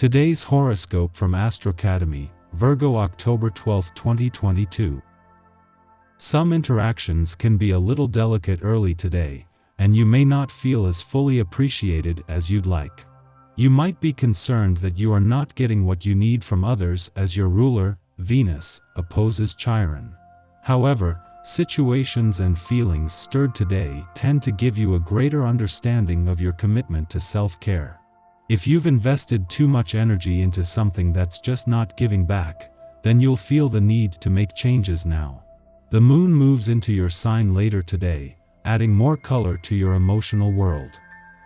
Today's horoscope from Astrocademy, Virgo, October 12, 2022. Some interactions can be a little delicate early today, and you may not feel as fully appreciated as you'd like. You might be concerned that you are not getting what you need from others as your ruler, Venus, opposes Chiron. However, situations and feelings stirred today tend to give you a greater understanding of your commitment to self-care. If you've invested too much energy into something that's just not giving back, then you'll feel the need to make changes now. The moon moves into your sign later today, adding more color to your emotional world.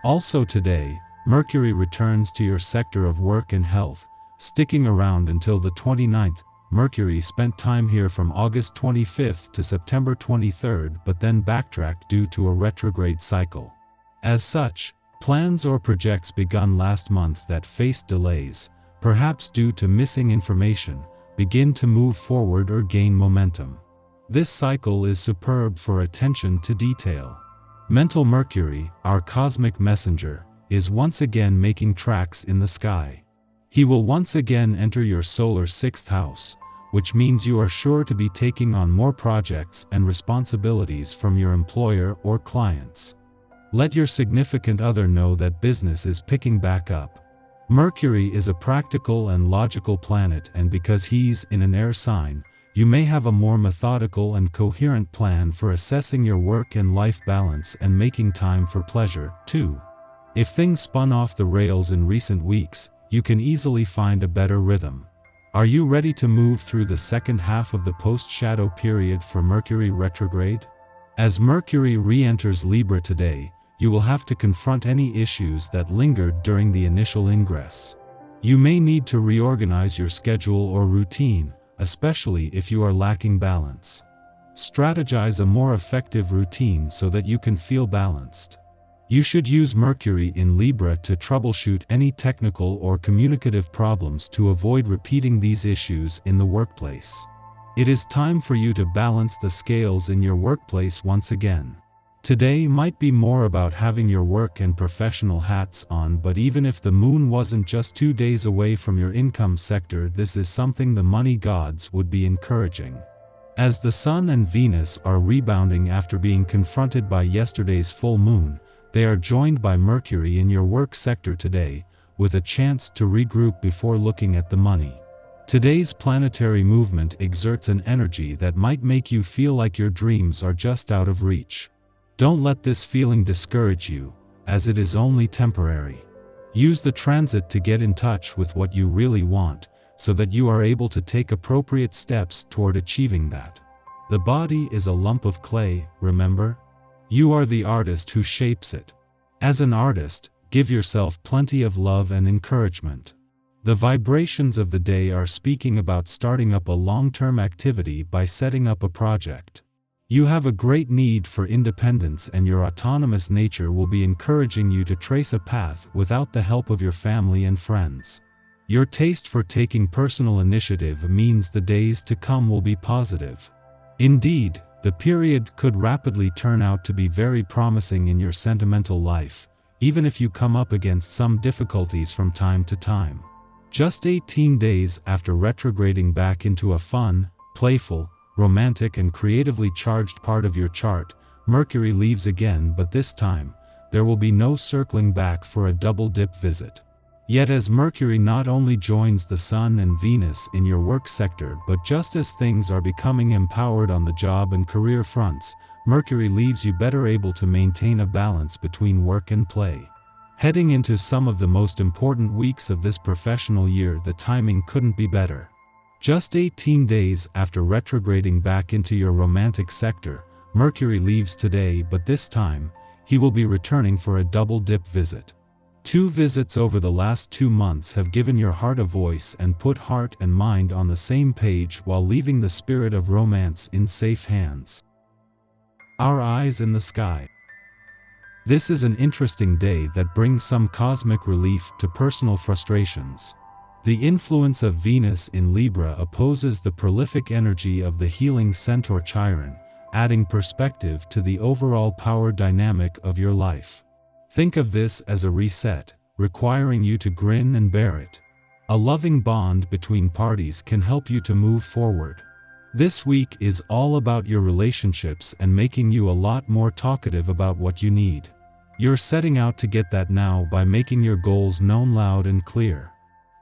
Also today, Mercury returns to your sector of work and health, sticking around until the 29th. Mercury spent time here from August 25th to September 23rd but then backtracked due to a retrograde cycle. As such, plans or projects begun last month that faced delays, perhaps due to missing information, begin to move forward or gain momentum. This cycle is superb for attention to detail. Mental Mercury, our cosmic messenger, is once again making tracks in the sky. He will once again enter your solar 6th house, which means you are sure to be taking on more projects and responsibilities from your employer or clients. Let your significant other know that business is picking back up. Mercury is a practical and logical planet, and because he's in an air sign, you may have a more methodical and coherent plan for assessing your work and life balance and making time for pleasure, too. If things spun off the rails in recent weeks, you can easily find a better rhythm. Are you ready to move through the second half of the post-shadow period for Mercury retrograde? As Mercury re-enters Libra today, you will have to confront any issues that lingered during the initial ingress. You may need to reorganize your schedule or routine, especially if you are lacking balance. Strategize a more effective routine so that you can feel balanced. You should use Mercury in Libra to troubleshoot any technical or communicative problems to avoid repeating these issues in the workplace. It is time for you to balance the scales in your workplace once again. Today might be more about having your work and professional hats on, but even if the moon wasn't just 2 days away from your income sector, this is something the money gods would be encouraging. As the Sun and Venus are rebounding after being confronted by yesterday's full moon, they are joined by Mercury in your work sector today, with a chance to regroup before looking at the money. Today's planetary movement exerts an energy that might make you feel like your dreams are just out of reach. Don't let this feeling discourage you, as it is only temporary. Use the transit to get in touch with what you really want, so that you are able to take appropriate steps toward achieving that. The body is a lump of clay, remember? You are the artist who shapes it. As an artist, give yourself plenty of love and encouragement. The vibrations of the day are speaking about starting up a long-term activity by setting up a project. You have a great need for independence, and your autonomous nature will be encouraging you to trace a path without the help of your family and friends. Your taste for taking personal initiative means the days to come will be positive. Indeed, the period could rapidly turn out to be very promising in your sentimental life, even if you come up against some difficulties from time to time. Just 18 days after retrograding back into a fun, playful, romantic and creatively charged part of your chart, Mercury leaves again, but this time, there will be no circling back for a double-dip visit. Yet as Mercury not only joins the Sun and Venus in your work sector, but just as things are becoming empowered on the job and career fronts, Mercury leaves you better able to maintain a balance between work and play. Heading into some of the most important weeks of this professional year, the timing couldn't be better. Just 18 days after retrograding back into your romantic sector, Mercury leaves today, but this time, he will be returning for a double-dip visit. 2 visits over the last 2 months have given your heart a voice and put heart and mind on the same page while leaving the spirit of romance in safe hands. Our eyes in the sky. This is an interesting day that brings some cosmic relief to personal frustrations. The influence of Venus in Libra opposes the prolific energy of the healing centaur Chiron, adding perspective to the overall power dynamic of your life. Think of this as a reset, requiring you to grin and bear it. A loving bond between parties can help you to move forward. This week is all about your relationships and making you a lot more talkative about what you need. You're setting out to get that now by making your goals known loud and clear.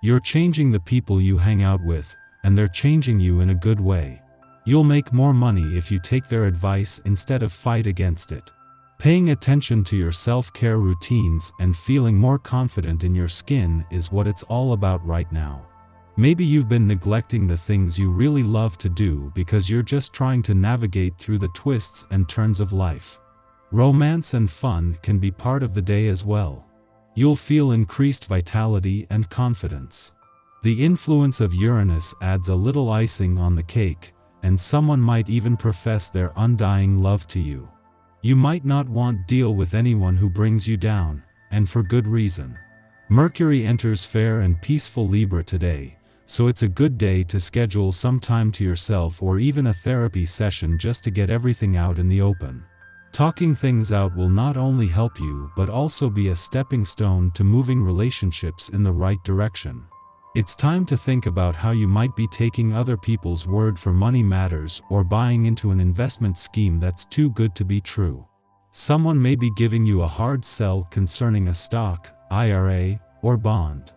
You're changing the people you hang out with, and they're changing you in a good way. You'll make more money if you take their advice instead of fight against it. Paying attention to your self-care routines and feeling more confident in your skin is what it's all about right now. Maybe you've been neglecting the things you really love to do because you're just trying to navigate through the twists and turns of life. Romance and fun can be part of the day as well. You'll feel increased vitality and confidence. The influence of Uranus adds a little icing on the cake, and someone might even profess their undying love to you. You might not want to deal with anyone who brings you down, and for good reason. Mercury enters fair and peaceful Libra today, so it's a good day to schedule some time to yourself or even a therapy session just to get everything out in the open. Talking things out will not only help you but also be a stepping stone to moving relationships in the right direction. It's time to think about how you might be taking other people's word for money matters or buying into an investment scheme that's too good to be true. Someone may be giving you a hard sell concerning a stock, IRA, or bond.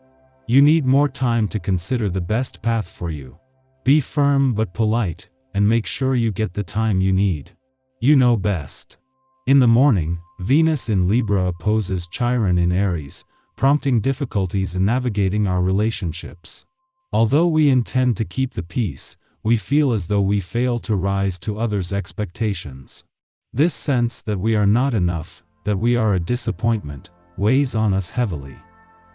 You need more time to consider the best path for you. Be firm but polite, and make sure you get the time you need. You know best. In the morning, Venus in Libra opposes Chiron in Aries, prompting difficulties in navigating our relationships. Although we intend to keep the peace, we feel as though we fail to rise to others' expectations. This sense that we are not enough, that we are a disappointment, weighs on us heavily.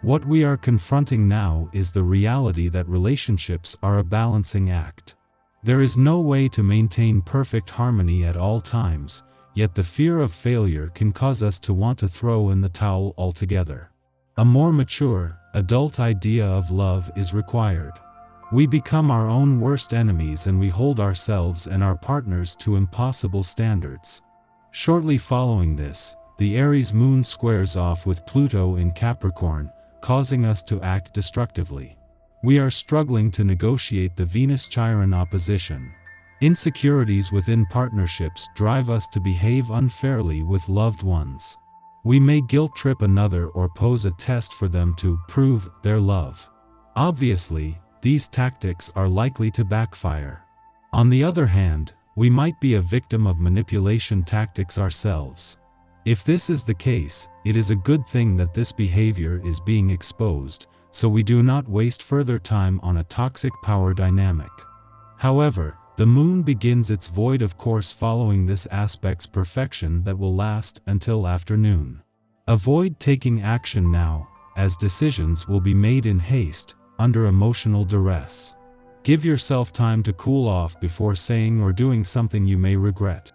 What we are confronting now is the reality that relationships are a balancing act. There is no way to maintain perfect harmony at all times, yet the fear of failure can cause us to want to throw in the towel altogether. A more mature, adult idea of love is required. We become our own worst enemies and we hold ourselves and our partners to impossible standards. Shortly following this, the Aries moon squares off with Pluto in Capricorn, causing us to act destructively. We are struggling to negotiate the Venus-Chiron opposition. Insecurities within partnerships drive us to behave unfairly with loved ones. We may guilt-trip another or pose a test for them to prove their love. Obviously, these tactics are likely to backfire. On the other hand, we might be a victim of manipulation tactics ourselves. If this is the case, it is a good thing that this behavior is being exposed, so we do not waste further time on a toxic power dynamic. However, the moon begins its void of course following this aspect's perfection that will last until afternoon. Avoid taking action now, as decisions will be made in haste, under emotional duress. Give yourself time to cool off before saying or doing something you may regret.